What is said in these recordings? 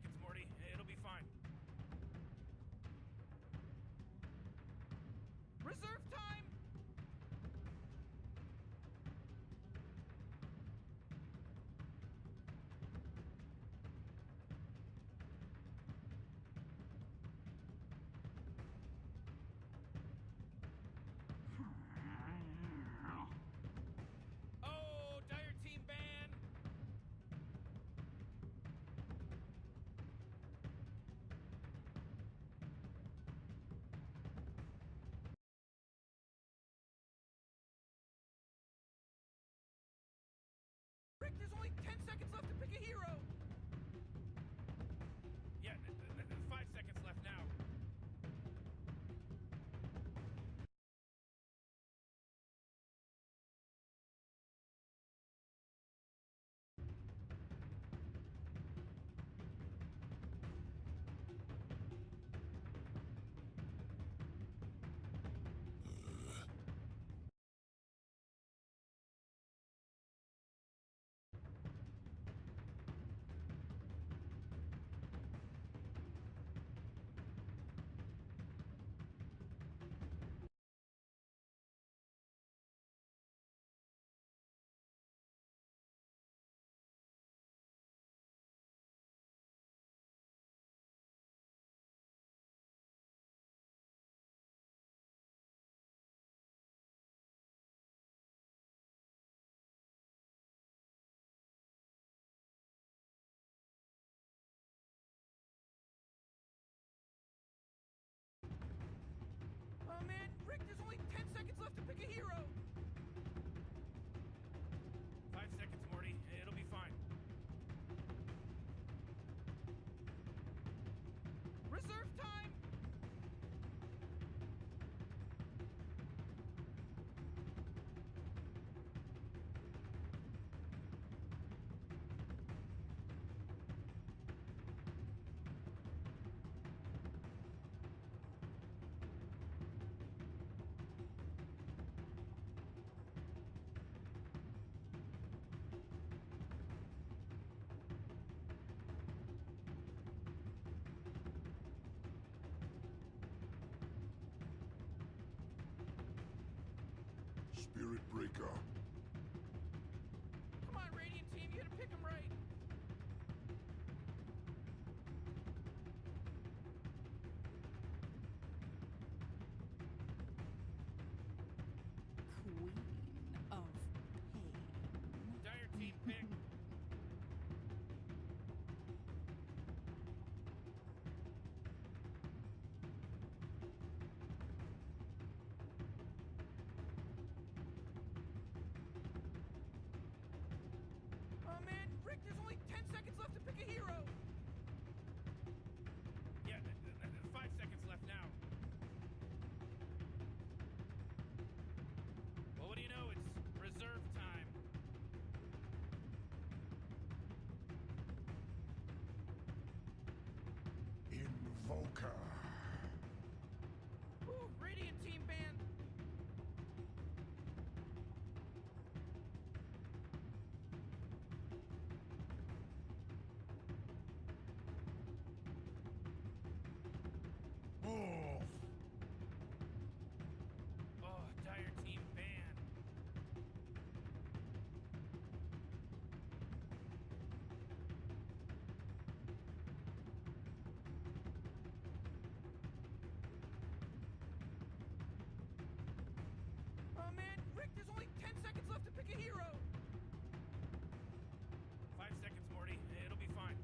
seconds, Morty. It'll be fine. Reserve time! Oh, dire team ban! Rick, there's only 10 seconds left to pick a hero! Yeah, 5 seconds left now. Oh man, Rick, there's only 10 seconds left to pick a hero! 5 seconds, Morty. It'll be fine. Reserve time! Spirit Breaker. Come on, Radiant team, you gotta pick him right. Queen of Pain. Dire team pick. Oh man, Rick, there's only 10 seconds left to pick a hero! Yeah, 5 seconds left now. Well, what do you know? It's reserve time. Invoker. Ooh, Radiant team banned. Wolf. Oh, dire team banned. Oh man, Rick, there's only 10 seconds left to pick a hero! 5 seconds, Morty. It'll be fine.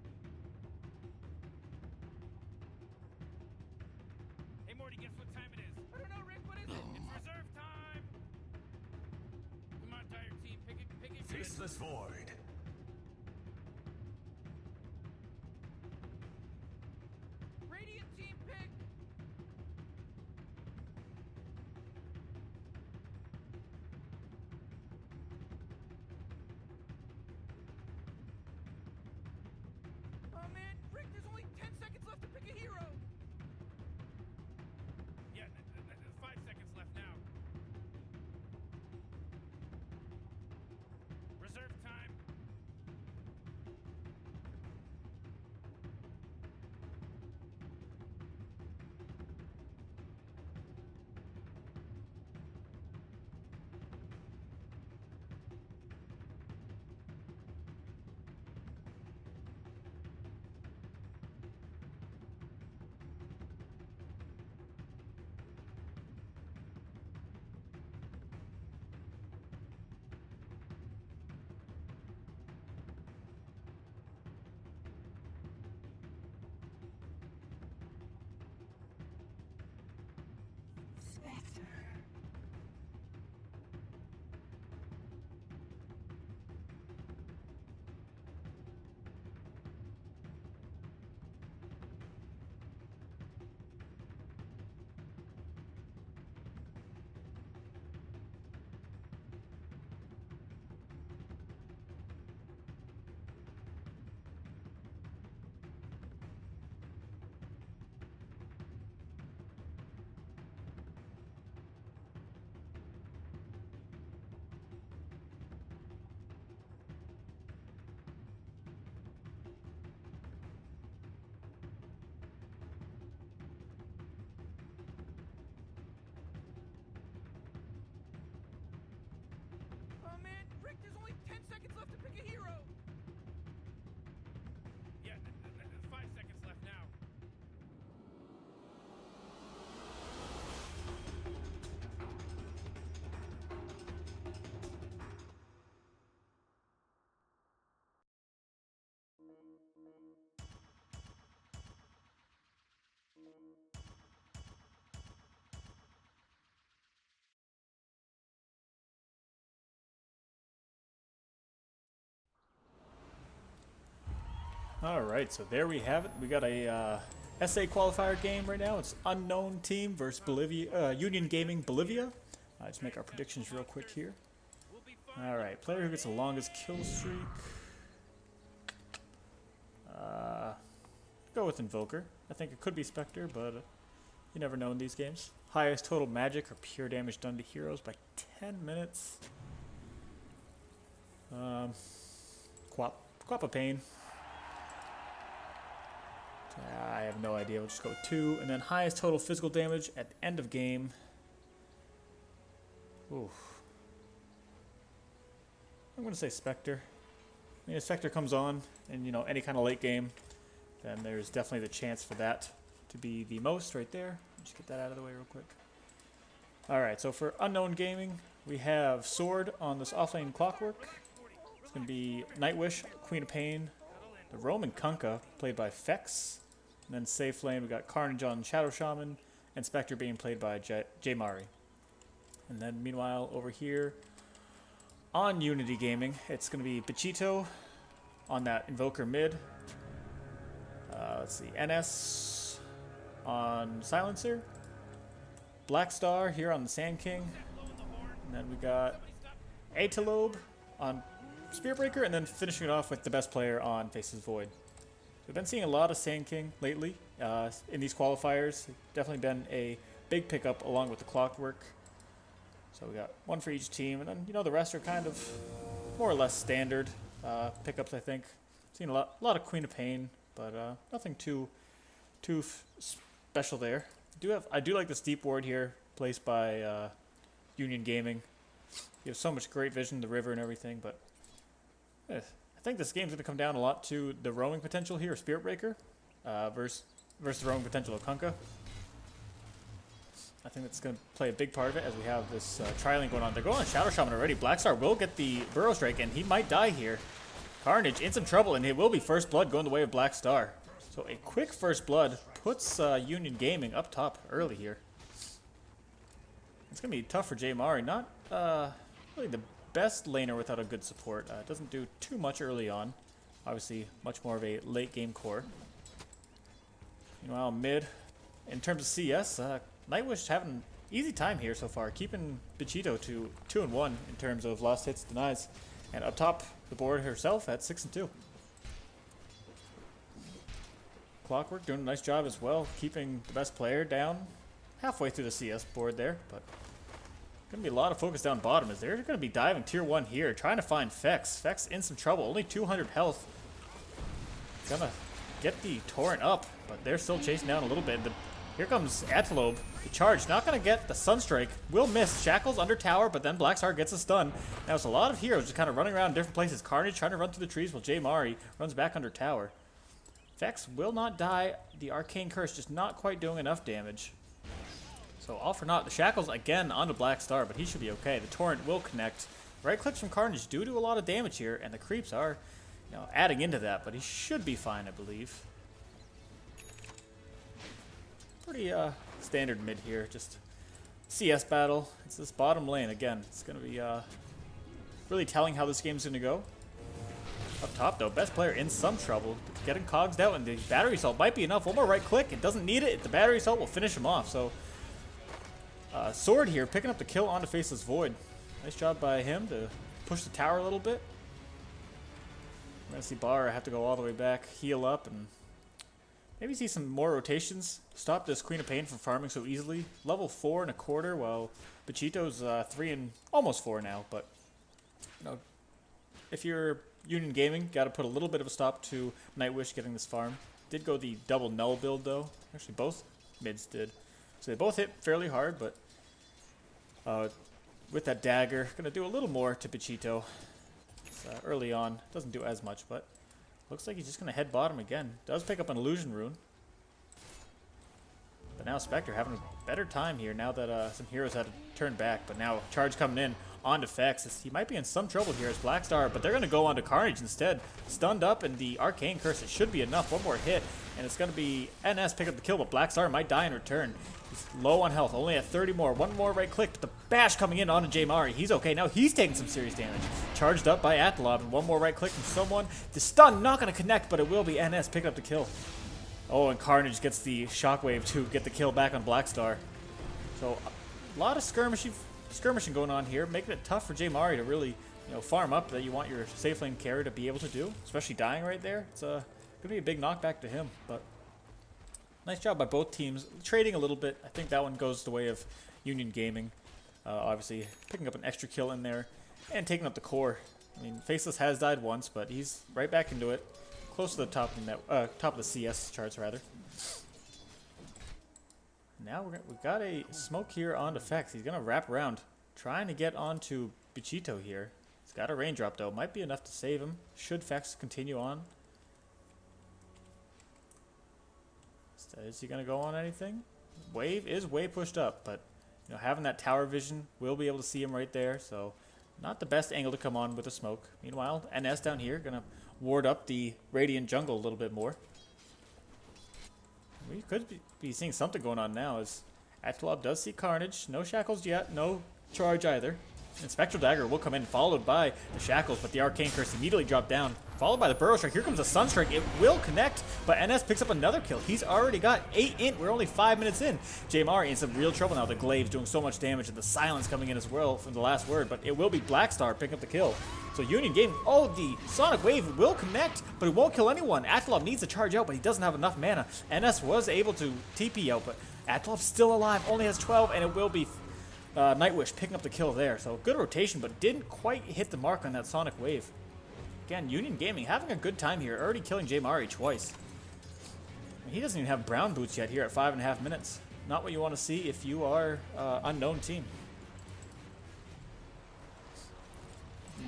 Hey, Morty, guess what time it is? I don't know, Rick. What is it? It's reserve time! Come on, dire team. Pick it good. Faceless Void. Radiant team pick! Oh man, Rick, there's only 10 seconds left to pick a hero! Yeah, 5 seconds left now. Reserve time. Alright, so there we have it. We got a SA qualifier game right now. It's Unknown Team versus Bolivia, Union Gaming Bolivia. Let's make our predictions real quick here. Alright, player who gets the longest kill streak. Go with Invoker. I think it could be Spectre, but you never know in these games. Highest total magic or pure damage done to heroes by 10 minutes. Quappa Pain. I have no idea. We'll just go with 2. And then highest total physical damage at the end of game. Oof. I'm going to say Spectre. I mean, if Spectre comes on in, you know, any kind of late game, then there's definitely the chance for that to be the most right there. Just get that out of the way real quick. Alright, so for Unknown Gaming, we have Sword on this offlane Clockwork. It's going to be Nightwish, Queen of Pain, the Roman Kunkka, played by Fex. And then safe lane, we got Carnage on Shadow Shaman, and Spectre being played by J Mari. And then meanwhile, over here, on Unity Gaming, it's going to be Bichito on that Invoker mid. Let's see, NS on Silencer. Black Star here on the Sand King. And then we got Atelobe on Spirit Breaker, and then finishing it off with the best player on Faces Void. So we've been seeing a lot of Sand King lately in these qualifiers. Definitely been a big pickup along with the Clockwork. So we got one for each team, and then, you know, the rest are kind of more or less standard pickups, I think. Seen a lot of Queen of Pain, but nothing too special there. I do like this deep ward here, placed by Union Gaming. You have so much great vision of the river and everything, but I think this game's going to come down a lot to the roaming potential here, Spirit Breaker, versus the roaming potential of Kunkka. I think that's going to play a big part of it as we have this trialing going on. They're going on Shadow Shaman already. Blackstar will get the Burrow Strike, and he might die here. Carnage in some trouble, and it will be First Blood going the way of Blackstar. So a quick First Blood puts Union Gaming up top early here. It's going to be tough for J Mari. Not really the best laner without a good support. Doesn't do too much early on. Obviously, much more of a late game core. Meanwhile, mid, in terms of CS, Nightwish having an easy time here so far, keeping Bichito to 2-1 in terms of lost hits, denies, and up top the board herself at 6-2. Clockwork doing a nice job as well, keeping the best player down halfway through the CS board there, but gonna be a lot of focus down bottom as they're gonna be diving tier 1 here, trying to find Fex. Fex in some trouble, only 200 health. Gonna get the torrent up, but they're still chasing down a little bit. Here comes Atelobe. The charge, not going to get the Sunstrike. Will miss. Shackles under tower, but then Blackstar gets a stun. Now it's a lot of heroes just kind of running around different places. Carnage trying to run through the trees while J Mari runs back under tower. Fex will not die. The Arcane Curse just not quite doing enough damage. So all for naught. The Shackles again onto Blackstar, but he should be okay. The Torrent will connect. Right clicks from Carnage do a lot of damage here, and the creeps are, you know, adding into that, but he should be fine, I believe. Pretty standard mid here, just CS battle. It's this bottom lane again. It's going to be really telling how this game's going to go. Up top though, best player in some trouble, getting cogsed out, and the battery assault might be enough. One more right click, it doesn't need it. The battery assault will finish him off. So Sword here picking up the kill onto Faceless Void. Nice job by him to push the tower a little bit. We're going to see Bar have to go all the way back, heal up, and maybe see some more rotations. Stop this Queen of Pain from farming so easily. Level 4.25, while Bichito's 3 and almost 4 now. But you know, if you're Union Gaming, got to put a little bit of a stop to Nightwish getting this farm. Did go the double null build though. Actually, both mids did. So they both hit fairly hard, but with that dagger, gonna do a little more to Bichito. Early on, doesn't do as much, but looks like he's just going to head bottom again. Does pick up an illusion rune. But now Spectre having a better time here now that some heroes had to turn back. But now charge coming in on Defects. He might be in some trouble here as Blackstar, but they're going to go on to Carnage instead. Stunned up, and the Arcane Curse, it should be enough. One more hit, and it's going to be NS pick up the kill, but Blackstar might die in return. He's low on health, only at 30 more. One more right click, but the bash coming in onto Jamari. He's okay. Now he's taking some serious damage. Charged up by Atlob, and one more right click from someone. The stun not going to connect, but it will be NS picking up the kill. Oh, and Carnage gets the Shockwave to get the kill back on Blackstar. So a lot of skirmishing going on here, making it tough for Jamari to really, farm up that you want your safe lane carry to be able to do, especially dying right there. It's going to be a big knockback to him, but nice job by both teams. Trading a little bit. I think that one goes the way of Union Gaming. Obviously, picking up an extra kill in there and taking up the core. I mean, Faceless has died once, but he's right back into it. Close to the top of the CS charts, rather. Now we've got a smoke here on Defects. He's going to wrap around, trying to get onto Bichito here. He's got a raindrop, though. Might be enough to save him. Should Fex continue on? Is he going to go on anything? Wave is way pushed up, but having that tower vision, we'll be able to see him right there. So not the best angle to come on with the smoke. Meanwhile, NS down here going to ward up the Radiant jungle a little bit more. We could be seeing something going on now as Atlob does see Carnage. No shackles yet, no charge either. And Spectral Dagger will come in, followed by the shackles, but the Arcane Curse immediately dropped down. Followed by the Burrow Strike. Here comes the Sunstrike. It will connect, but NS picks up another kill. He's already got 8 int. We're only 5 minutes in. Jamari in some real trouble now. The Glaive's doing so much damage, and the silence coming in as well from the last word, but it will be Blackstar picking up the kill. So Union Gaming, the Sonic Wave will connect, but it won't kill anyone. Atlob needs to charge out, but he doesn't have enough mana. NS was able to TP out, but Atlob's still alive, only has 12, and it will be Nightwish picking up the kill there. So good rotation, but didn't quite hit the mark on that Sonic Wave. Again, Union Gaming having a good time here, already killing Jamari twice. He doesn't even have brown boots yet here at 5.5 minutes. Not what you want to see if you are unknown team.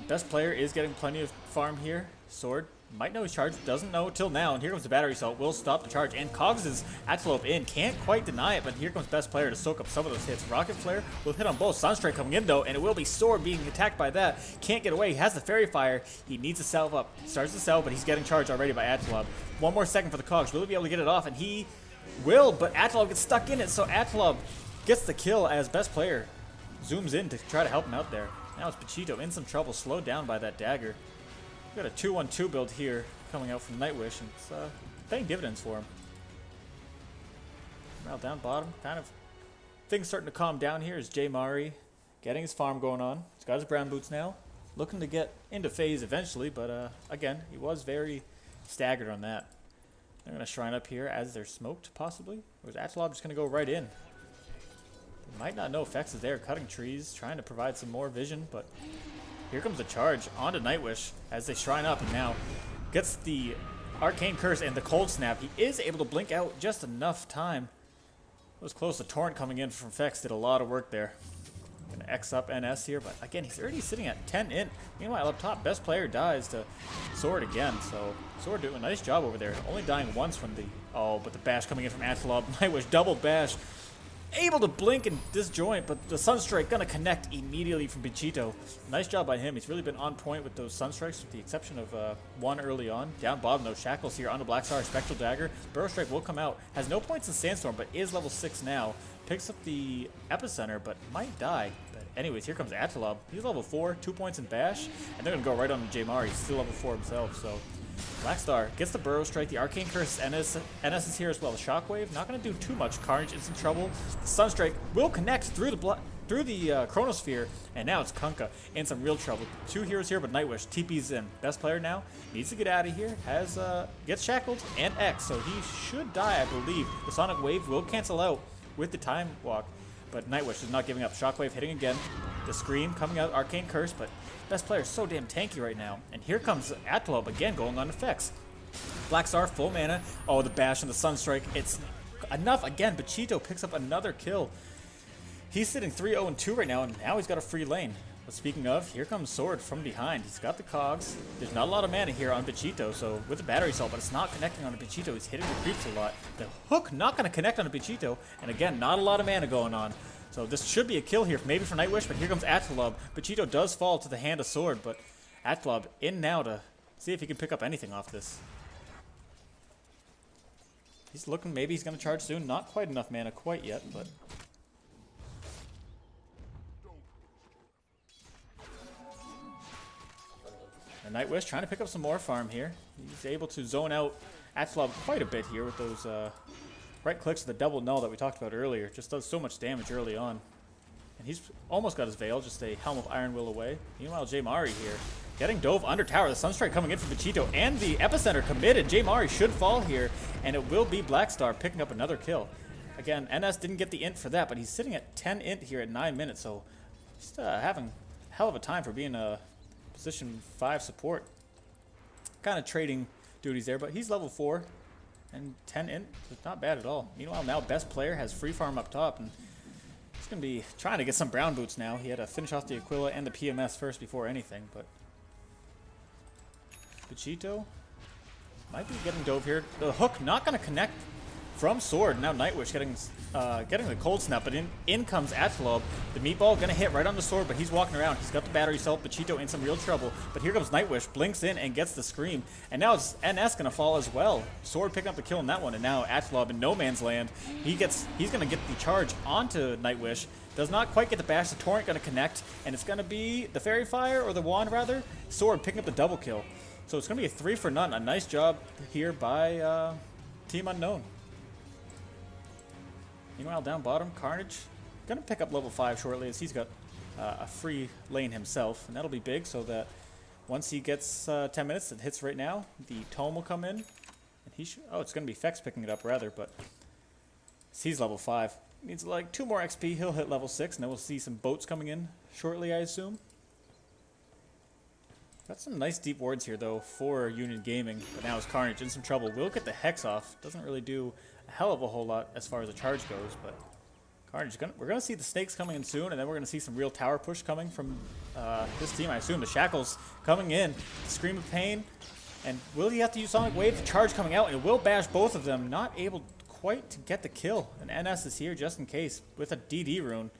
Best player is getting plenty of farm here. Sword might know his charge, doesn't know till now, and here comes the battery assault, will stop the charge, and Cogs is Atlope in, can't quite deny it, but here comes best player to soak up some of those hits. Rocket Flare will hit on both. Sunstrike coming in though, and it will be Sword being attacked by that. Can't get away, he has the Fairy Fire, he needs to salve up. Starts to salve, but he's getting charged already by Atlob. One more second for the Cogs, will he be able to get it off, and he will, but Atlob gets stuck in it, so Atlob gets the kill as best player zooms in to try to help him out there. Now it's Bichito in some trouble, slowed down by that dagger. We've got a 2-1-2 build here coming out from Nightwish, and it's paying dividends for him. Now down bottom, kind of things starting to calm down here as Jamari getting his farm going on. He's got his brown boots now, looking to get into phase eventually, but again, he was very staggered on that. They're going to shrine up here as they're smoked, possibly. Or is Atlob just going to go right in? Might not know Fex is there, cutting trees, trying to provide some more vision, but here comes the charge onto Nightwish as they shrine up, and now gets the Arcane Curse and the Cold Snap. He is able to blink out just enough time. It was close. The Torrent coming in from Fex did a lot of work there. Gonna X up NS here, but again, he's already sitting at 10 int. Meanwhile, up top, best player dies to Sword again, so Sword doing a nice job over there. Only dying once when the... Oh, but the bash coming in from Atlob. Nightwish double bash. Able to blink and disjoint, but the Sunstrike gonna connect immediately from Bichito. Nice job by him. He's really been on point with those Sunstrikes, with the exception of one early on. Down bottom, no shackles here onto Blackstar, Spectral Dagger. Burrow Strike will come out. Has no points in Sandstorm, but is level 6 now. Picks up the Epicenter, but might die. But anyways, here comes Atlob. He's level 4, 2 points in Bash, and they're gonna go right on to Jamari. He's still level 4 himself, so... Blackstar gets the Burrow Strike, the Arcane Curse, NS is here as well. The Shockwave, not going to do too much. Carnage is in trouble. The Sunstrike will connect through the Chronosphere, and now it's Kunkka in some real trouble. 2 heroes here, but Nightwish TP's in. Best player now needs to get out of here. Gets shackled and X, so he should die, I believe. The Sonic Wave will cancel out with the Time Walk, but Nightwish is not giving up. Shockwave hitting again. The Scream coming out, Arcane Curse, but best player is so damn tanky right now. And here comes Atlob again going on effects. Blackstar, full mana. Oh, the bash and the Sunstrike. It's enough again. Bichito picks up another kill. He's sitting 3-0-2 right now, and now he's got a free lane. But speaking of, here comes Sword from behind. He's got the Cogs. There's not a lot of mana here on Bichito, so with the battery assault, but it's not connecting on Bichito. He's hitting the creeps a lot. The hook not going to connect on Bichito, and again, not a lot of mana going on. So this should be a kill here, maybe for Nightwish, but here comes Atlob. Pachito does fall to the hand of Sword, but Atlob in now to see if he can pick up anything off this. He's looking, maybe he's going to charge soon. Not quite enough mana quite yet, but... And Nightwish trying to pick up some more farm here. He's able to zone out Atlob quite a bit here with those right clicks of the double null that we talked about earlier. Just does so much damage early on. And he's almost got his Veil, just a Helm of Iron Will away. Meanwhile, J Mari here getting dove under tower. The Sunstrike coming in from Vegito and the Epicenter committed. J Mari should fall here, and it will be Blackstar picking up another kill. Again, NS didn't get the int for that, but he's sitting at 10 int here at 9 minutes, so just having a hell of a time for being a position 5 support. Kind of trading duties there, but he's level 4 and 10 int. It's not bad at all. Meanwhile, now best player has free farm up top, and he's going to be trying to get some brown boots now. He had to finish off the Aquila and the PMS first before anything, but Vegito might be getting dove here. The hook not going to connect from Sword. Now Nightwish getting the cold snap, but in comes Atlob. The meatball going to hit right on the Sword, but he's walking around. He's got the battery cell. Vegito in some real trouble, but here comes Nightwish, blinks in and gets the scream, and now it's NS going to fall as well. Sword picking up the kill in that one, and now Atlob in no man's land. He's going to get the charge onto Nightwish. Does not quite get the bash. The torrent going to connect, and it's going to be the fairy fire, or the wand rather. Sword picking up the double kill. So it's going to be a 3 for none. A nice job here by Team Unknown. Meanwhile, down bottom, Carnage going to pick up level 5 shortly, as he's got a free lane himself, and that'll be big, so that once he gets 10 minutes, it hits right now, the Tome will come in, and he should, oh, it's going to be Fex picking it up rather, but he's level 5. Needs like 2 more XP, he'll hit level 6, and then we'll see some boats coming in shortly, I assume. Got some nice deep wards here, though, for Union Gaming, but now it's Carnage in some trouble. Will get the Hex off. Doesn't really do a hell of a whole lot as far as the charge goes, but Carnage, we're going to see the snakes coming in soon, and then we're going to see some real tower push coming from this team. I assume the Shackles coming in. Scream of Pain, and will he have to use Sonic Wave? The charge coming out, and it will bash both of them. Not able quite to get the kill, and NS is here just in case with a DD rune.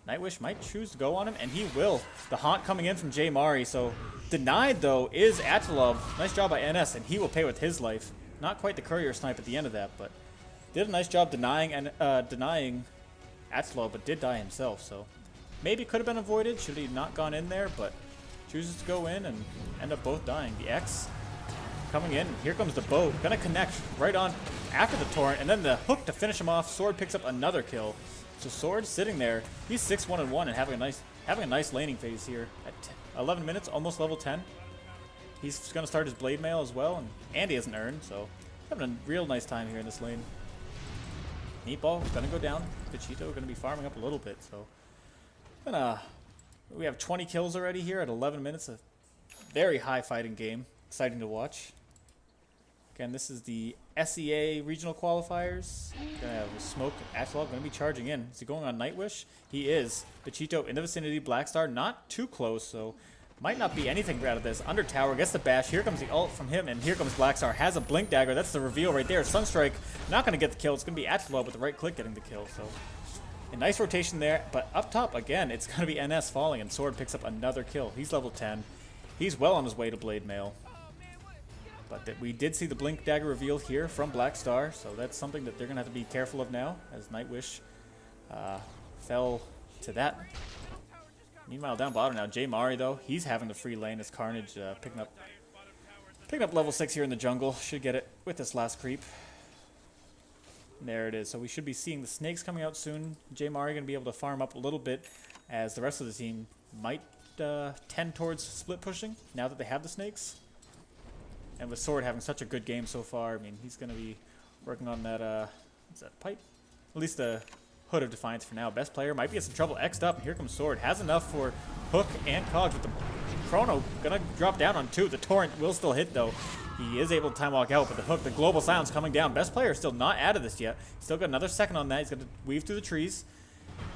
Nightwish might choose to go on him, and he will. The Haunt coming in from J Mari, so denied, though, is Atlob. Nice job by NS, and he will pay with his life. Not quite the courier snipe at the end of that, but did a nice job denying Atlob, but did die himself, so maybe could have been avoided should he not gone in there, but chooses to go in and end up both dying. The X coming in, here comes the boat, gonna connect right on after the torrent, and then the hook to finish him off. Sword picks up another kill. So Sword sitting there, he's 6-1-1 and having a nice laning phase here at 11 minutes, almost level 10. He's gonna start his blade mail as well, and Andy hasn't earned, so having a real nice time here in this lane. Meatball gonna go down. Vegito gonna be farming up a little bit, so we have 20 kills already here at 11 minutes. A very high fighting game, exciting to watch. Again, this is the SEA regional qualifiers. Gonna have Smoke. Atlob gonna be charging in. Is he going on Nightwish? He is. Vegito in the vicinity. Blackstar not too close, so might not be anything out of this. Under tower gets the bash. Here comes the ult from him, and here comes Blackstar. Has a blink dagger. That's the reveal right there. Sunstrike not gonna get the kill. It's gonna be Atlob with the right click getting the kill. So a nice rotation there. But up top again, it's gonna be NS falling, and Sword picks up another kill. He's level 10. He's well on his way to blade mail. But we did see the blink dagger reveal here from Blackstar, so that's something that they're going to have to be careful of now, as Nightwish fell to that. Meanwhile, down bottom now, J Mari, though, he's having the free lane as Carnage picking up level 6 here in the jungle. Should get it with this last creep. And there it is. So we should be seeing the snakes coming out soon. J Mari going to be able to farm up a little bit, as the rest of the team might tend towards split pushing now that they have the snakes. And with Sword having such a good game so far, I mean, he's going to be working on that, what's that, pipe? At least the Hood of Defiance for now. Best player might be in some trouble. X'd up, and here comes Sword. Has enough for Hook and Cogs, with the Chrono going to drop down on 2. The Torrent will still hit, though. He is able to time walk out, but the Hook, the Global Silence coming down. Best player still not out of this yet. Still got another second on that. He's going to weave through the trees.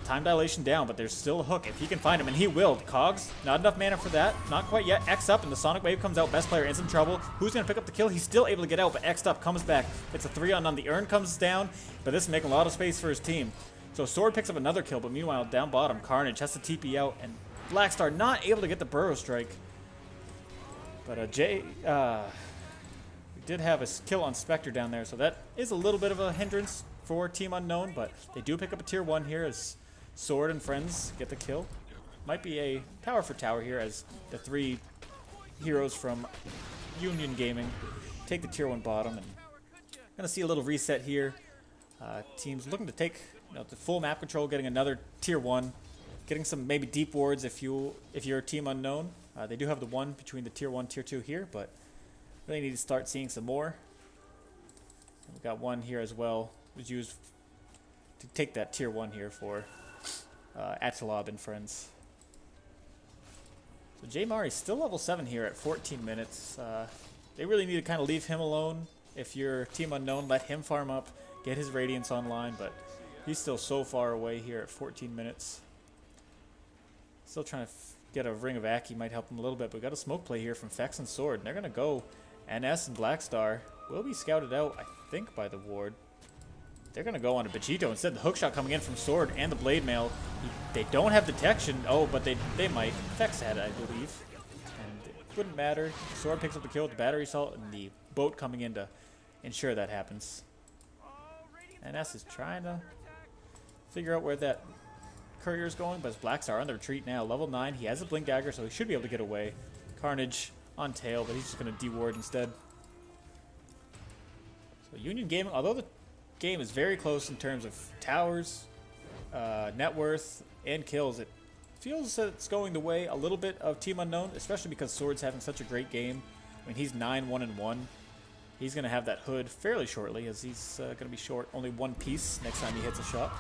Time dilation down, but there's still a Hook if he can find him, and he will. Cogs, not enough mana for that. Not quite yet. X up, and the Sonic Wave comes out. Best player in some trouble. Who's going to pick up the kill? He's still able to get out, but X'd up comes back. It's a 3-on-1. The Urn comes down, but this is making a lot of space for his team. So Sword picks up another kill, but meanwhile, down bottom, Carnage has to TP out, and Blackstar not able to get the Burrow Strike. But we did have a kill on Spectre down there, so that is a little bit of a hindrance for Team Unknown, but they do pick up a tier 1 here as Sword and friends get the kill. Might be a tower for tower here as the 3 heroes from Union Gaming take the tier 1 bottom, and gonna see a little reset here. Teams looking to take the full map control, getting another tier 1, getting some maybe deep wards if you're Team Unknown. They do have the one between the tier 1 tier 2 here, but really need to start seeing some more. And we got one here as well, was used to take that tier 1 here for Atalob and friends. So J Mari's still level 7 here at 14 minutes. They really need to kind of leave him alone. If you're Team Unknown, let him farm up, get his Radiance online, but he's still so far away here at 14 minutes. Still trying to get a Ring of Aki, might help him a little bit, but we got a smoke play here from Fex and Sword, and they're going to go. NS and Blackstar will be scouted out, I think, by the ward. They're going to go on to Vegito instead. The hookshot coming in from Sword and the Blade Mail. They don't have detection. Oh, but they might. Fex had it, I believe. And it wouldn't matter. Sword picks up the kill with the battery assault and the boat coming in to ensure that happens. NS is trying to figure out where that courier is going, but it's Blackstar on the retreat now. Level 9. He has a Blink Dagger, so he should be able to get away. Carnage on tail, but he's just going to deward instead. So Union Gaming, although the game is very close in terms of towers, net worth, and kills, it feels that it's going the way a little bit of Team Unknown, especially because Sword's having such a great game. I mean, he's 9-1-1. He's going to have that hood fairly shortly, as he's going to be short only 1 piece next time he hits a shot.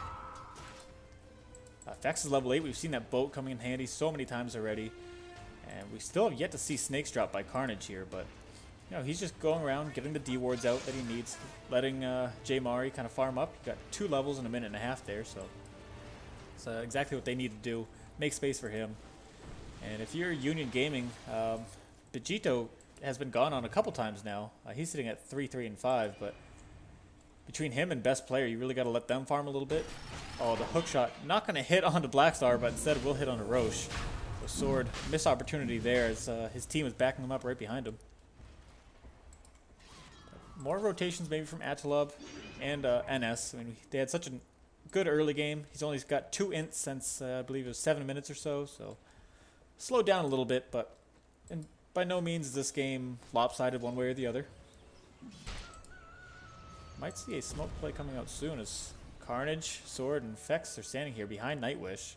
Fex is level 8. We've seen that boat coming in handy so many times already. And we still have yet to see Snakes drop by Carnage here, but he's just going around, getting the D-wards out that he needs, letting J Mari kind of farm up. He got 2 levels in a minute and a half there, so it's exactly what they need to do. Make space for him. And if you're Union Gaming, Vegito has been gone on a couple times now. He's sitting at 3, 3, and 5, but between him and best player, you really got to let them farm a little bit. Oh, the hookshot not going to hit onto Blackstar, but instead will hit onto Roche. So Sword, missed opportunity there as his team is backing him up right behind him. More rotations maybe from Atalob and NS. I mean, they had such a good early game. He's only got 2 ints since I believe it was 7 minutes or so. So slowed down a little bit, but by no means is this game lopsided one way or the other. Might see a smoke play coming out soon as Carnage, Sword, and Fex are standing here behind Nightwish.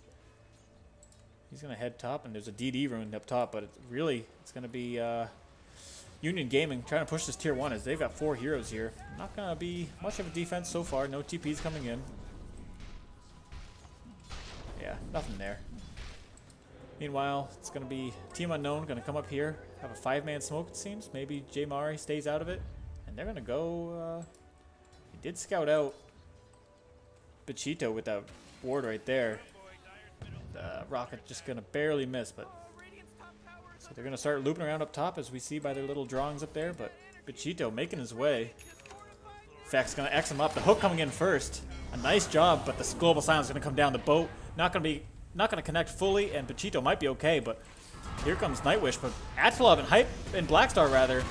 He's going to head top, and there's a DD rune up top, but it's going to be Union Gaming trying to push this tier 1 as they've got 4 heroes here. Not going to be much of a defense so far. No TPs coming in. Yeah, nothing there. Meanwhile, it's going to be Team Unknown going to come up here, have a 5-man smoke, it seems. Maybe J Mari stays out of it, and they're going to go. He did scout out Vegito with that ward right there. The rocket just going to barely miss, but so they're going to start looping around up top as we see by their little drawings up there, but Vegito making his way. Fex going to X him up. The hook coming in first. A nice job, but the global silence is going to come down. The boat not going to connect fully, and Vegito might be okay, but here comes Nightwish, but Atalob and Hype and Blackstar rather.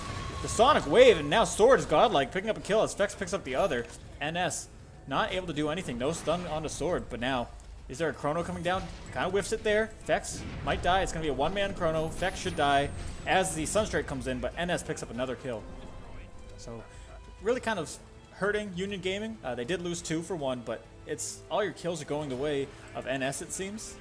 The Sonic Wave, and now Sword is godlike, picking up a kill as Fex picks up the other. NS not able to do anything. No stun on the Sword, but now is there a chrono coming down? Kind of whiffs it there. Fex might die. It's going to be a 1-man chrono. Fex should die as the Sunstrike comes in, but NS picks up another kill. So really kind of hurting Union Gaming. They did lose 2 for 1, but it's all your kills are going the way of NS, it seems.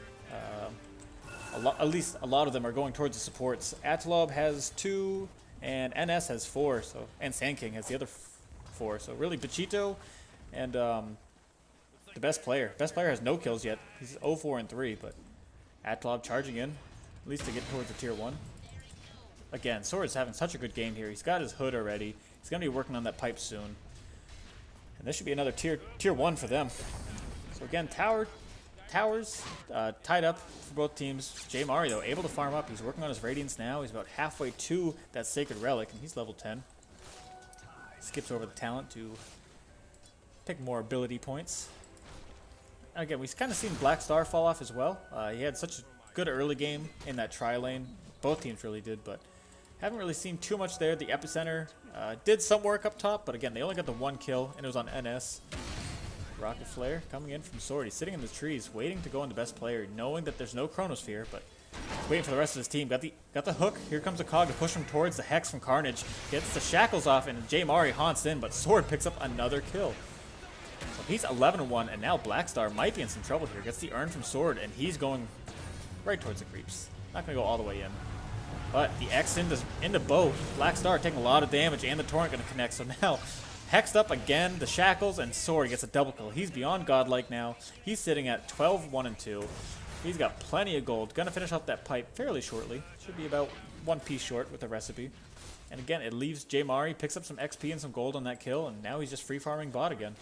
At least a lot of them are going towards the supports. Atalob has 2, and NS has 4, so and Sand King has the other 4. So really, Vegito and the best player. Best player has no kills yet. He's 0-4 and 3, but Atalob charging in, at least to get towards the tier 1. Again, Sword's having such a good game here. He's got his hood already. He's going to be working on that pipe soon. And this should be another tier 1 for them. So again, towers tied up for both teams. J Mari, though, able to farm up. He's working on his Radiance now. He's about halfway to that Sacred Relic, and he's level 10. Skips over the talent to pick more ability points. again, we've kind of seen Black Star fall off as well. He had such a good early game in that tri-lane. Both teams really did, but haven't really seen too much there. The epicenter did some work up top, but again, they only got the 1 kill, and it was on NS. Rocket Flare coming in from Sword. He's sitting in the trees, waiting to go on the best player, knowing that there's no Chronosphere, but waiting for the rest of his team. Got the hook. Here comes a cog to push him towards the Hex from Carnage. Gets the shackles off, and J Mari haunts in, but Sword picks up another kill. So he's 11-1, and now Blackstar might be in some trouble here. Gets the urn from Sword, and he's going right towards the creeps. Not going to go all the way in. But the X into both. Blackstar taking a lot of damage, and the Torrent going to connect. So now, hexed up again, the shackles, and Sword gets a double kill. He's beyond godlike now. He's sitting at 12-1-2. He's got plenty of gold. Gonna finish off that pipe fairly shortly. Should be about 1 piece short with the recipe. And again, it leaves J Mari, picks up some XP and some gold on that kill, and now he's just free farming bot again.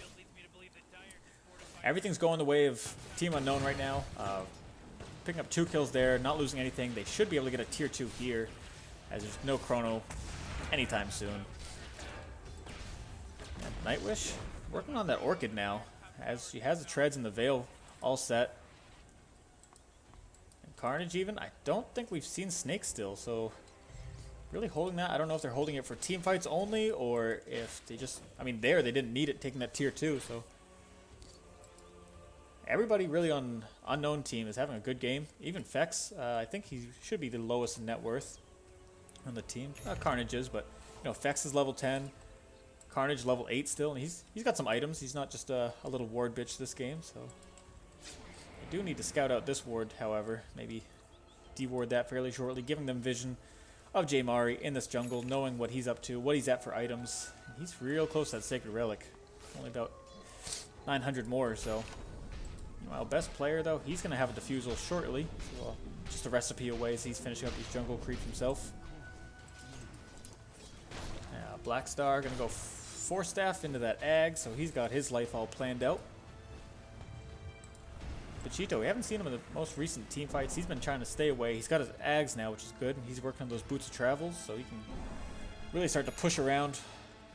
Everything's going the way of Team Unknown right now. Picking up 2 kills there, not losing anything. They should be able to get a tier 2 here, as there's no chrono anytime soon. And Nightwish working on that Orchid now, as she has the treads and the veil all set. And Carnage even, I don't think we've seen Snake still, so really holding that. I don't know if they're holding it for team fights only, or if they just, I mean, they didn't need it taking that tier 2, so. Everybody really on Unknown team is having a good game. Even Fex, I think he should be the lowest in net worth on the team. Carnage is, but you know, Fex is level 10. Carnage level 8 still, and he's got some items. He's not just a little ward bitch this game, so. I do need to scout out this ward, however. Maybe deward that fairly shortly, giving them vision of J Mari in this jungle, knowing what he's up to, what he's at for items. He's real close to that Sacred Relic. Only about 900 more or so. Meanwhile, best player, though, he's going to have a defusal shortly. So, just a recipe away as he's finishing up these jungle creeps himself. Blackstar going to go 4-staff into that Ag, so he's got his life all planned out. Pachito, we haven't seen him in the most recent team fights. He's been trying to stay away. He's got his Ags now, which is good. And he's working on those Boots of Travels, so he can really start to push around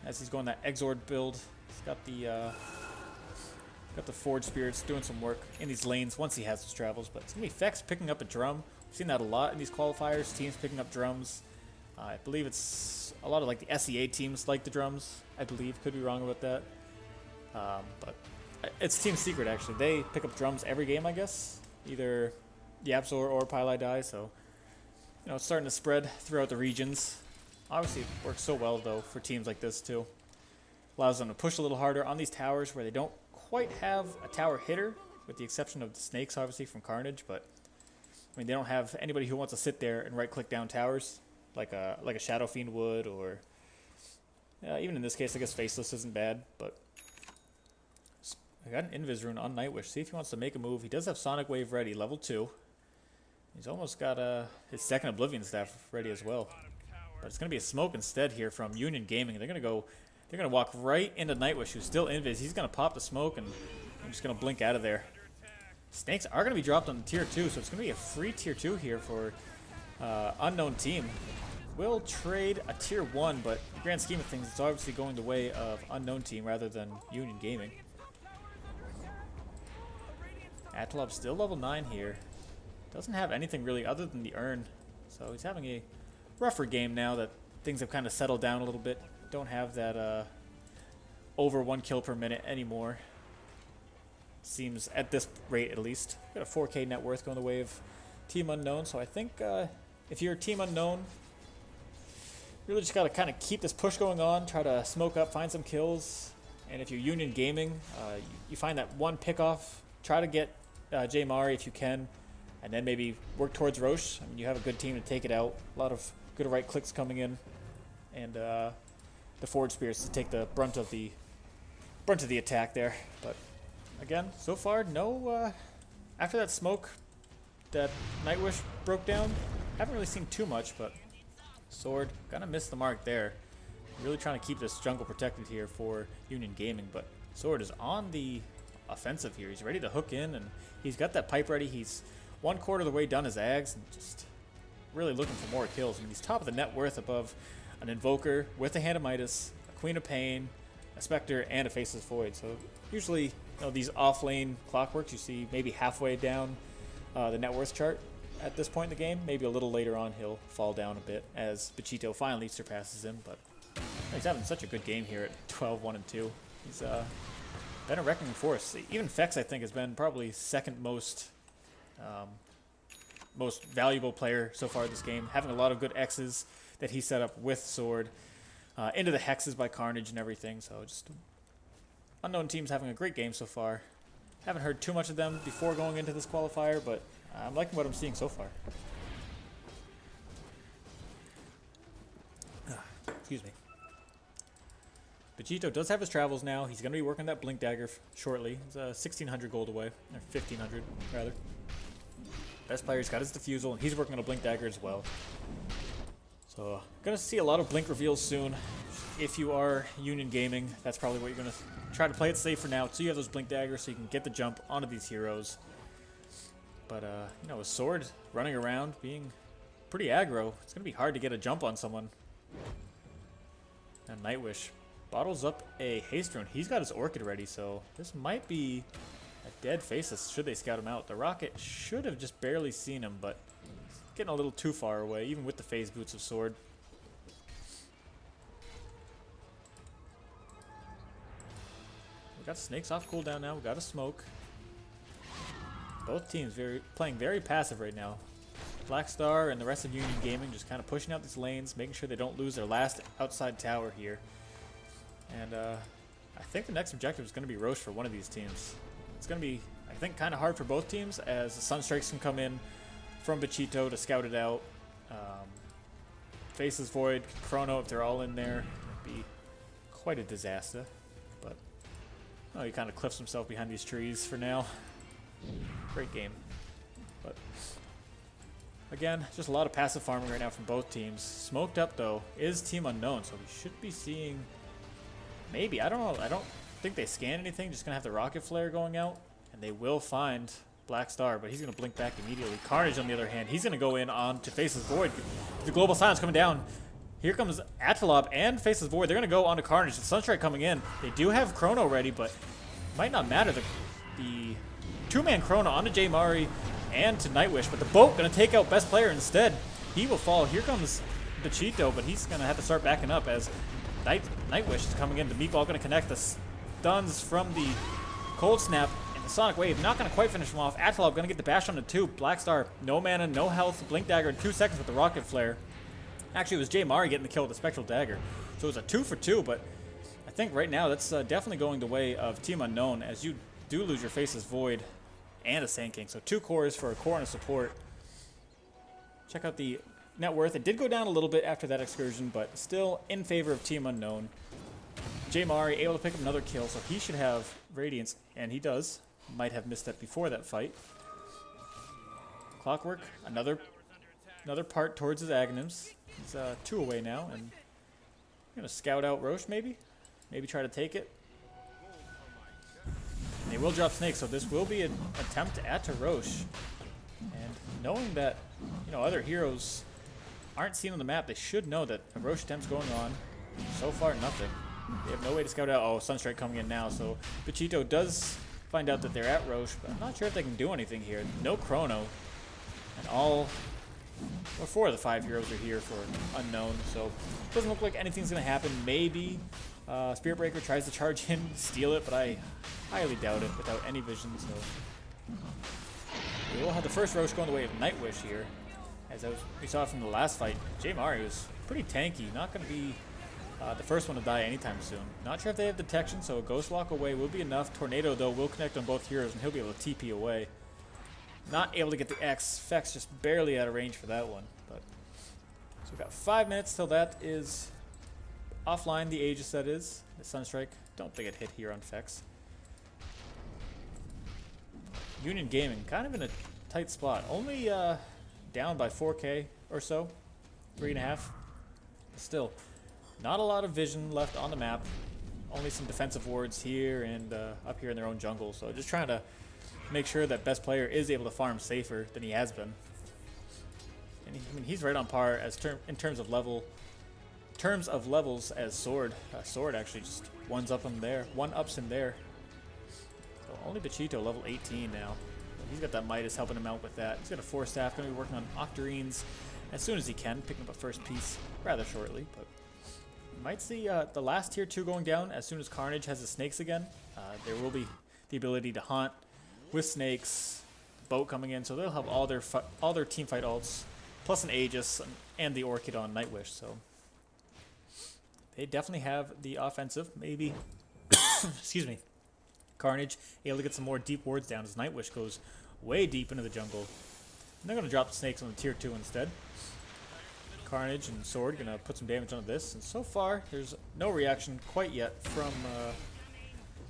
as he's going that Exord build. He's got the Forge Spirits doing some work in these lanes once he has those travels. But it's going to be Fex picking up a drum. We've seen that a lot in these qualifiers. Teams picking up drums. I believe it's a lot of like the SEA teams like the drums, I believe. Could be wrong about that. But it's team secret, actually. They pick up drums every game, I guess. Either Yapzor or Pili Die. So, you know, it's starting to spread throughout the regions. Obviously, it works so well, though, for teams like this, too. Allows them to push a little harder on these towers where they don't quite have a tower hitter, with the exception of the snakes, obviously, from Carnage. But, I mean, they don't have anybody who wants to sit there and right-click down towers. Like a Shadow Fiend would, or even in this case, I guess Faceless isn't bad, but I got an Invis rune on Nightwish. See if he wants to make a move. He does have Sonic Wave ready, level 2. He's almost got his second Oblivion Staff ready as well. But it's going to be a smoke instead here from Union Gaming. They're going to walk right into Nightwish, who's still Invis. He's going to pop the smoke, and I'm just going to blink out of there. Snakes are going to be dropped on tier 2, so it's going to be a free tier 2 here for Unknown team. Will trade a tier 1, but in the grand scheme of things, it's obviously going the way of Unknown team rather than Union Gaming. Atlop still level 9 here. Doesn't have anything really other than the urn, so he's having a rougher game now that things have kind of settled down a little bit. Don't have that over 1 kill per minute anymore. Seems at this rate, at least. Got a 4K net worth going the way of Team Unknown, so I think if you're Team Unknown, really just got to kind of keep this push going on, try to smoke up, find some kills, and if you're Union Gaming, you find that one pick-off, try to get J Mari if you can, and then maybe work towards Roche. I mean, you have a good team to take it out, a lot of good right clicks coming in, and the Forge Spears to take the brunt of the attack there. But again, so far, no, after that smoke that Nightwish broke down, haven't really seen too much, but Sword gonna miss the mark there. Really trying to keep this jungle protected here for Union Gaming, but Sword is on the offensive here. He's ready to hook in, and he's got that pipe ready. He's 1/4 of the way done his Ags, and just really looking for more kills. I mean, he's top of the net worth above an Invoker with a Hand of Midas, a Queen of Pain, a Spectre, and a Faceless Void. So usually these off-lane clockworks you see maybe halfway down the net worth chart at this point in the game. Maybe a little later on he'll fall down a bit as Bachito finally surpasses him, but he's having such a good game here at 12-1-2. He's been a wrecking force. Even Fex, I think, has been probably second most valuable player so far this game, having a lot of good X's that he set up with Sword, into the hexes by Carnage and everything. So just Unknown Team's having a great game so far. Haven't heard too much of them before going into this qualifier, but I'm liking what I'm seeing so far. Excuse me. Bachito does have his travels now. He's going to be working that Blink Dagger shortly. He's 1,600 gold away, or 1,500 rather. Best player's got his Diffusal, and he's working on a Blink Dagger as well. So, going to see a lot of Blink reveals soon. If you are Union Gaming, that's probably what you're going to try to play it safe for now. So you have those Blink Daggers so you can get the jump onto these heroes. But, you know, with Sword running around, being pretty aggro, it's going to be hard to get a jump on someone. And Nightwish bottles up a haste rune. He's got his Orchid ready, so this might be a dead Faceless should they scout him out. The Rocket should have just barely seen him, but he's getting a little too far away, even with the phase boots of Sword. We got Snakes off cooldown now. We got a Smoke. Both teams playing very passive right now. Black Star and the rest of Union Gaming just kind of pushing out these lanes, making sure they don't lose their last outside tower here. And I think the next objective is going to be Roche for one of these teams. It's going to be, I think, kind of hard for both teams as the Sunstrikes can come in from Bachito to scout it out. Faceless Void, Chrono, if they're all in there, it'd be quite a disaster. But, oh, he kind of cliffs himself behind these trees for now. Great game. But again, just a lot of passive farming right now from both teams. Smoked up, though, is Team Unknown, so we should be seeing... Maybe. I don't know. I don't think they scan anything. Just going to have the Rocket Flare going out, and they will find Black Star, but he's going to blink back immediately. Carnage, on the other hand, he's going to go in on to Faceless Void. The Global Silence coming down. Here comes Atalob and Faceless Void. They're going to go on to Carnage. The Sunstrike coming in. They do have Chrono ready, but might not matter. The two-man Chrono onto J Mari and to Nightwish, but the boat going to take out best player instead. He will fall. Here comes Bachito, but he's going to have to start backing up as Nightwish is coming in. The Meatball going to connect the stuns from the Cold Snap and the Sonic Wave. Not going to quite finish him off. Atalob going to get the bash on the 2. Black Star, no mana, no health. Blink Dagger in 2 seconds with the Rocket Flare. Actually, it was J Mari getting the kill with the Spectral Dagger. So it was a 2 for 2, but I think right now that's definitely going the way of Team Unknown as you do lose your Faceless Void and a Sand King. So 2 cores for a core and a support. Check out the net worth. It did go down a little bit after that excursion, but still in favor of Team Unknown. J Mari able to pick up another kill, so he should have Radiance, and he does. Might have missed that before that fight. Clockwork, another part towards his Aghanims. He's 2 away now, and gonna scout out Roche maybe? Maybe try to take it. And they will drop Snake, so this will be an attempt at Roche. And knowing that, you know, other heroes aren't seen on the map, they should know that a Roche attempt's going on. So far, nothing. They have no way to scout out. Oh, Sunstrike coming in now, so Bachito does find out that they're at Roche, but I'm not sure if they can do anything here. No Chrono, and all, well, 4 of the 5 heroes are here for Unknown, so it doesn't look like anything's going to happen. Maybe Spirit Breaker tries to charge in, steal it, but I highly doubt it without any vision, so we will have the first Roche going the way of Nightwish here. As we saw from the last fight, J Mari was pretty tanky, not going to be the first one to die anytime soon. Not sure if they have detection, so a Ghost Walk away will be enough. Tornado, though, will connect on both heroes, and he'll be able to TP away. Not able to get the X. Fex just barely out of range for that one. But so we've got 5 minutes till that is offline, the Aegis that is. The Sunstrike, don't think it hit here on Fex. Union Gaming, kind of in a tight spot. Only down by 4K or so. 3.5. Still, not a lot of vision left on the map. Only some defensive wards here and up here in their own jungle. So just trying to make sure that best player is able to farm safer than he has been. And I mean, he's right on par as in terms of levels as Sword. Sword actually just one-ups him there. So Only Bachito, level 18 now. He's got that Midas helping him out with that. He's got a 4-staff, going to be working on Octarines as soon as he can, picking up a first piece rather shortly. But you might see the last tier 2 going down as soon as Carnage has the snakes again. There will be the ability to hunt with snakes, boat coming in, so they'll have all their team fight ults, plus an Aegis and the Orchid on Nightwish. So they definitely have the offensive. Maybe, excuse me, Carnage able to get some more deep wards down as Nightwish goes way deep into the jungle. And they're going to drop the snakes on the tier 2 instead. Carnage and Sword going to put some damage on this. And so far, there's no reaction quite yet from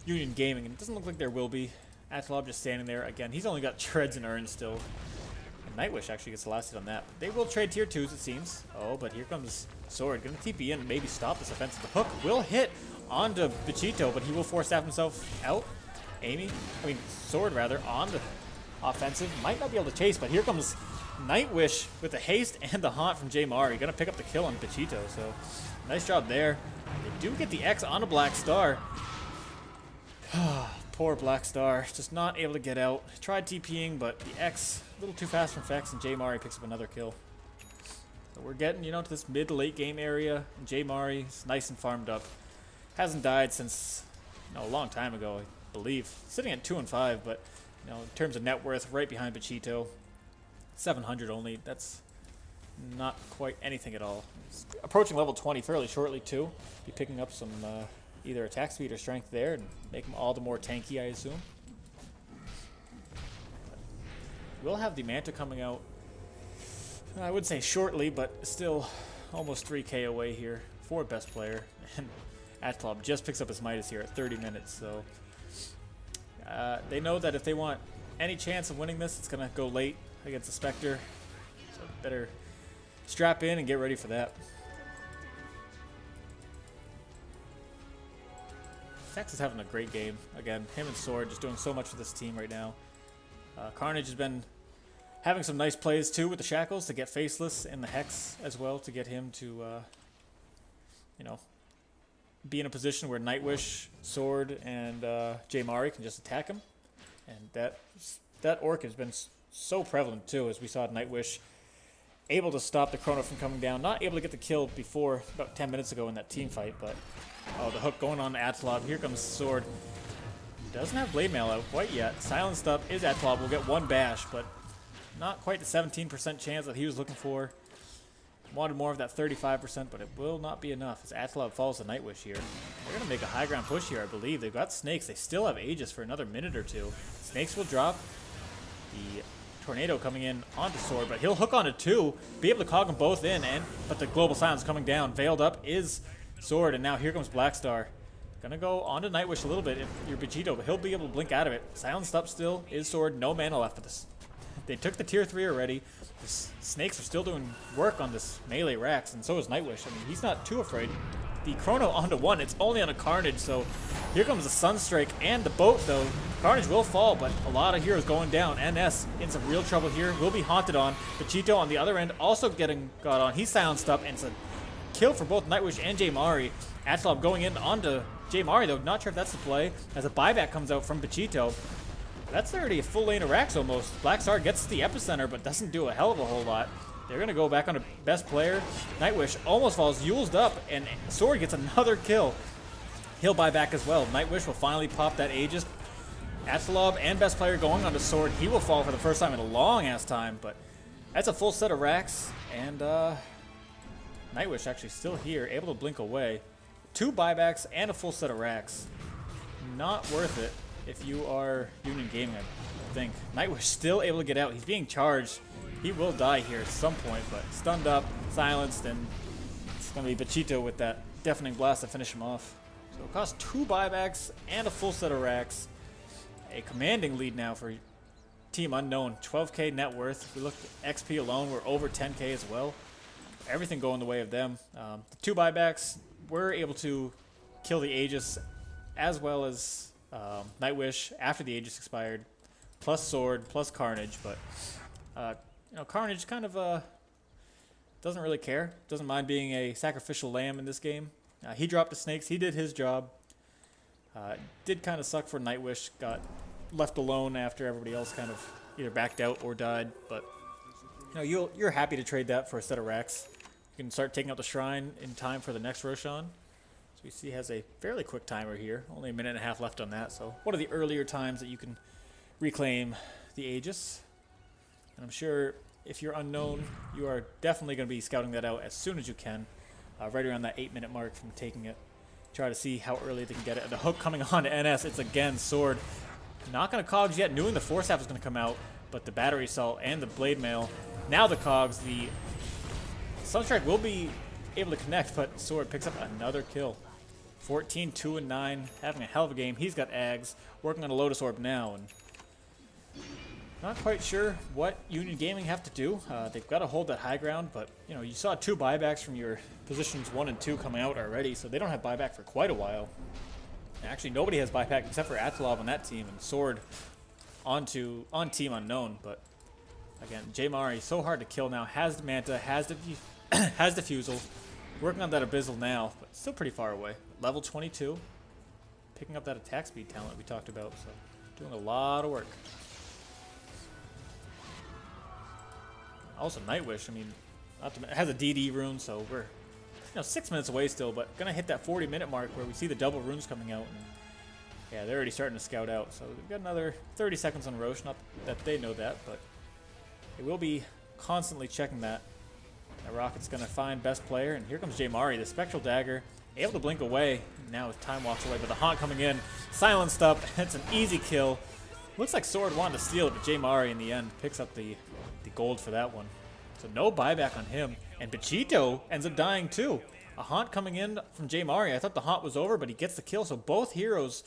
Union Gaming. And it doesn't look like there will be. Atlob just standing there. Again, he's only got treads and urns still. And Nightwish actually gets the last hit on that. They will trade tier 2s, it seems. Oh, but here comes Sword. Going to TP in and maybe stop this offensive. The hook will hit onto Bachito, but he will force staff himself out. Sword rather, on the offensive. Might not be able to chase, but here comes Nightwish with the haste and the haunt from J Mari. Gonna pick up the kill on Bachito, so nice job there. They do get the X on a Black Star. Poor Black Star, just not able to get out. Tried TPing, but the X a little too fast from Fex, and J Mari picks up another kill. So we're getting, to this mid to late game area. And J Mari is nice and farmed up. Hasn't died since a long time ago, I believe. Sitting at 2 and 5, but in terms of net worth, right behind Bachito. 700 only. That's not quite anything at all. He's approaching level 20 fairly shortly too. Be picking up some either attack speed or strength there and make him all the more tanky, I assume. We'll have the Manta coming out, I would say shortly, but still almost 3k away here for best player. And Atlob just picks up his Midas here at 30 minutes, so they know that if they want any chance of winning this, it's going to go late against the Spectre, so better strap in and get ready for that. Fex is having a great game. Again, him and Sword just doing so much for this team right now. Carnage has been having some nice plays too with the Shackles to get Faceless and the Hex as well to get him to, be in a position where Nightwish, Sword, and J Mari can just attack him. And that Orc has been so prevalent too, as we saw Nightwish able to stop the Chrono from coming down. Not able to get the kill before about 10 minutes ago in that team fight, but the hook going on to Atlob. Here comes Sword. Doesn't have Blade Mail out quite yet. Silenced up is Atlob. Will get one bash, but not quite the 17% chance that he was looking for. Wanted more of that 35%, but it will not be enough as Atlob falls to Nightwish here. They're going to make a high ground push here, I believe. They've got Snakes. They still have Aegis for another minute or two. Snakes will drop. The Tornado coming in onto Sword, but he'll hook onto 2, be able to cog them both in, but the Global Silence coming down. Veiled up is Sword, and now here comes Black Star. Gonna go onto Nightwish a little bit if you're Bachito, but he'll be able to blink out of it. Silenced up still is Sword. No mana left for this. They took the tier 3 already. The Snakes are still doing work on this melee Rax, and so is Nightwish. He's not too afraid. The Chrono onto 1. It's only on a Carnage, so here comes the Sunstrike and the boat, though. Carnage will fall, but a lot of heroes going down. NS in some real trouble here. Will be haunted on. Bachito on the other end also getting got on. He's silenced up, and it's a kill for both Nightwish and J Mari. Atlob going in onto J Mari, though. Not sure if that's the play, as a buyback comes out from Bachito. That's already a full lane of Rax almost. Black Star gets the epicenter, but doesn't do a hell of a whole lot. They're going to go back on a best player. Nightwish almost falls Yuled up, and Sword gets another kill. He'll buy back as well. Nightwish will finally pop that Aegis. Atlob and best player going onto Sword. He will fall for the first time in a long-ass time, but that's a full set of Rax, and Nightwish actually still here, able to blink away. 2 buybacks and a full set of Rax. Not worth it if you are Union Gaming, I think. Nightwish still able to get out. He's being charged. He will die here at some point, but stunned up, silenced, and it's going to be Bachito with that deafening blast to finish him off. So it costs 2 buybacks and a full set of Rax. A commanding lead now for Team Unknown. 12k net worth. If we look at XP alone, we're over 10k as well. Everything going the way of them. The 2 buybacks, we're able to kill the Aegis as well as Nightwish after the Aegis expired, plus Sword, plus Carnage, but Carnage kind of doesn't really care. Doesn't mind being a sacrificial lamb in this game. He dropped the Snakes. He did his job. Did kind of suck for Nightwish. Got, left alone after everybody else kind of either backed out or died. But you're happy to trade that for a set of racks. You can start taking out the shrine in time for the next Roshan. So we see he has a fairly quick timer here. Only a minute and a half left on that. So one of the earlier times that you can reclaim the Aegis. And I'm sure if you're unknown, you are definitely going to be scouting that out as soon as you can. Right around that 8-minute mark from taking it. Try to see how early they can get it. The hook coming on to NS. It's again Sword. Not going to cogs yet. Knowing the Force Staff was going to come out. But the Battery Assault and the Blade Mail. Now the cogs. The Sunstrike will be able to connect. But Sword picks up another kill. 14, 2, and 9. Having a hell of a game. He's got Ags. Working on a Lotus Orb now. And not quite sure what Union Gaming have to do. They've got to hold that high ground, but you saw 2 buybacks from your positions 1 and 2 coming out already, so they don't have buyback for quite a while. And actually, nobody has buyback except for Atlov on that team, and Sword on Team Unknown. But again, J Mari so hard to kill now. Has the Manta, has the has Diffusal, working on that Abyssal now, but still pretty far away. Level 22, picking up that attack speed talent we talked about, so doing a lot of work. Also, Nightwish, I mean, it has a DD rune, so we're 6 minutes away still, but gonna hit that 40-minute mark where we see the double runes coming out. And yeah, they're already starting to scout out, so we've got another 30 seconds on Roche. Not that they know that, but they will be constantly checking that. That Rocket's gonna find best player, and here comes J Mari, the Spectral Dagger, able to blink away. Now his time walks away, but the Haunt coming in, silenced up. It's an easy kill. Looks like Sword wanted to steal it, but J Mari in the end picks up the gold for that one. So no buyback on him. And Bichito ends up dying too. A Haunt coming in from J Mari. I thought the Haunt was over, but he gets the kill. So both heroes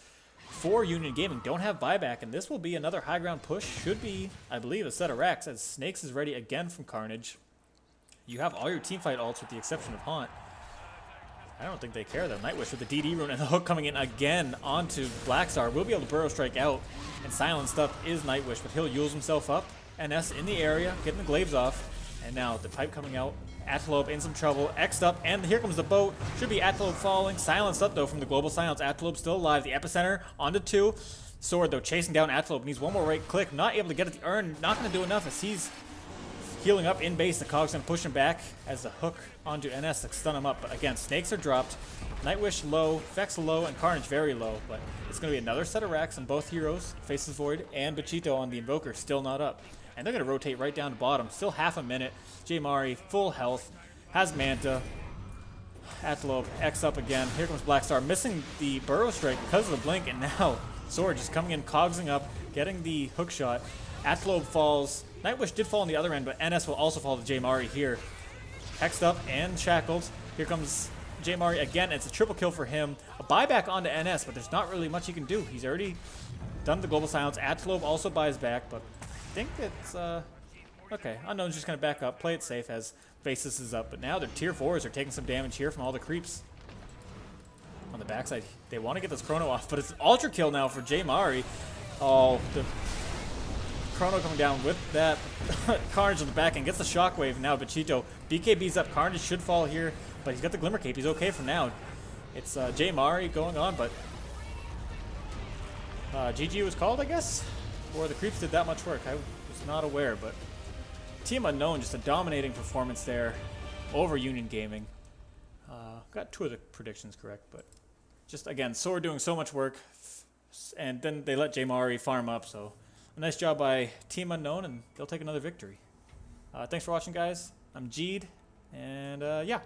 for Union Gaming don't have buyback. And this will be another high ground push. Should be, I believe, a set of racks as Snakes is ready again from Carnage. You have all your teamfight ults with the exception of Haunt. I don't think they care though. Nightwish with the DD rune and the hook coming in again onto Blackstar. Will be able to burrow strike out. And silenced up is Nightwish, but he'll use himself up. NS in the area, getting the glaives off. And now the pipe coming out. Atlobe in some trouble. X'd up, and here comes the boat. Should be Atlobe falling. Silenced up, though, from the global silence. Atlobe still alive. The epicenter onto 2. Sword, though, chasing down Atlobe. Needs one more right click. Not able to get at the urn. Not going to do enough as he's healing up in base. The Cog's going to push him back as the hook onto NS to stun him up. But again, Snakes are dropped. Nightwish low, Vex low, and Carnage very low. But it's going to be another set of racks on both heroes. Faces Void and Bichito on the Invoker, still not up. And they're going to rotate right down to bottom. Still half a minute. J Mari, full health. Has Manta. Atlobe, X up again. Here comes Blackstar, missing the Burrow Strike because of the blink. And now Sword just coming in, cogsing up, getting the hook shot. Atlobe falls. Nightwish did fall on the other end, but NS will also fall to J Mari here. Hexed up and shackled. Here comes J Mari again. It's a triple kill for him. A buyback onto NS, but there's not really much he can do. He's already done the global silence. Atlobe also buys back, but I think it's okay. Unknown's just gonna back up, play it safe as Basis is up. But now their tier 4s are taking some damage here from all the creeps on the backside. They want to get this chrono off, but it's an ultra kill now for J Mari. Oh, the chrono coming down with that Carnage on the back end gets the shockwave. Now Bichito BKB's up. Carnage should fall here, but he's got the Glimmer Cape. He's okay for now. It's J Mari going on, but GG was called, I guess, or the creeps did that much work. I was not aware, but Team Unknown, just a dominating performance there over Union Gaming. Got 2 of the predictions correct, but just, again, Sword doing so much work, and then they let J Mari farm up, so a nice job by Team Unknown, and they'll take another victory. Thanks for watching, guys. I'm Jeed, and yeah.